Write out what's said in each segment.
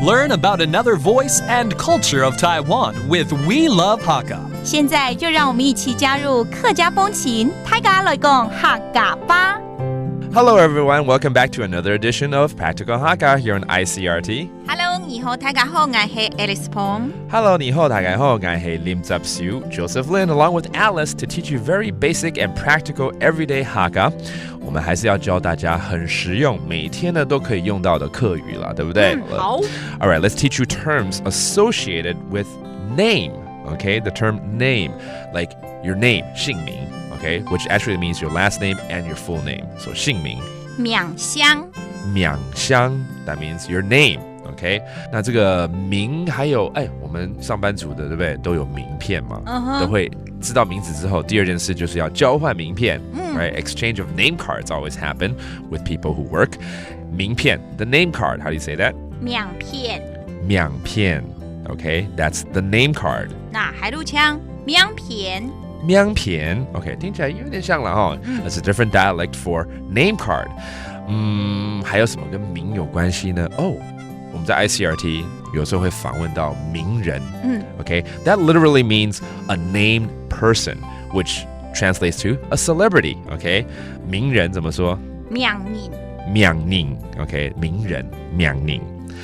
Learn about another voice and culture of Taiwan with We Love Hakka. 现在就让我们一起加入客家风情，大家来讲客家吧。Hello everyone, welcome back to another edition of Practical Hakka here on Icrt. Hello， 你好，大家好，我係 Alice Pong。Hello, 你好，大家好，我係Lim Zap-Siu, Joseph Lin, along with Alice to teach you very basic and practical everyday Hakka. 我们还是要教大家很实用，每天呢都可以用到的客语啦，对不对？好。All right, let's teach you terms associated with name. Okay, the term name, like your name, 姓名。Okay, which actually means your last name and your full name. So 姓名。名香。名香 that means your name. Okay, 那这个名还有我们上班族的对不对？都有名片嘛，都会知道名字之后，第二件事就是要交换名片。Right, exchange of name cards always happen with people who work. 名片 the name card. How do you say that? 名片。名片 Okay, that's the name card. 那海陆腔名片。名片 OK 听起来有点像了哈。That's a different dialect for name card. 还有什么跟名有关系呢？我们在 ICRT 有时候会访问到名人。Okay, that literally means a named person, which translates to a celebrity. Okay, 名人怎么说？名人。名人 OK, 名人名人。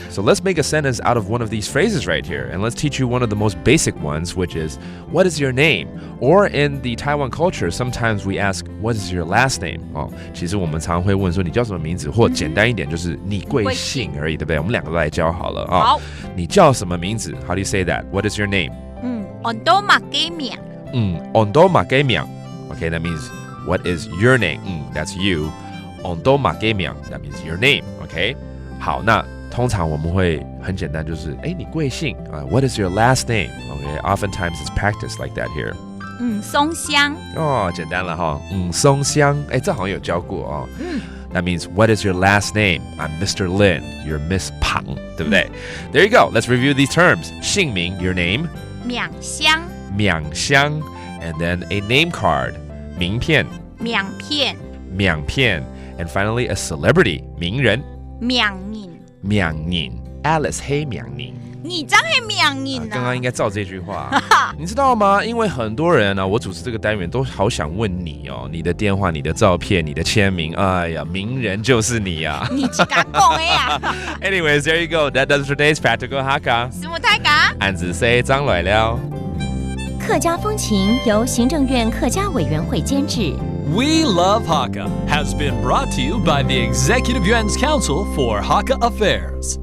So let's make a sentence out of one of these phrases right here, and let's teach you one of the most basic ones, which is, what is your name? Or in the Taiwan culture, sometimes we ask, what is your last name? 其实我们常会问说你叫什么名字，或简单一点就是你贵姓而已，对不对？我们两个都来教好了啊。好，你叫什么名字 ？How do you say that? What is your name? on都马给名。on都马给名。Okay, that means what is your name? That's you. on都马给名 that means your name. Okay, 好，那通常我们会很简单，就是你贵姓？What is your last name? Okay, oftentimes it's practiced like that here. 松香。简单了哈。松香，这好像有教过哦。That means what is your last name? I'm Mr. Lin. You're Miss Pang, 对不对？There you go. Let's review these terms. 姓名 your name. 名香。名香 and then a name card. 名片。名片。名片 and finally a celebrity. 名人。名人。名人 Alice 黑名人。你真係名人啊！刚刚应该照这句话，你知道吗？因为很多人呢，我主持这个单元都好想问你哦，你的电话、你的照片、你的签名，哎呀，名人就是你啊！你只敢讲的呀！Anyways, there you go. That does today's practical Hakka. 师母大家，俺只say 张来了。客家风情由行政院客家委员会监制。We Love Hakka has been brought to you by the Executive Yuan's Council for Hakka Affairs.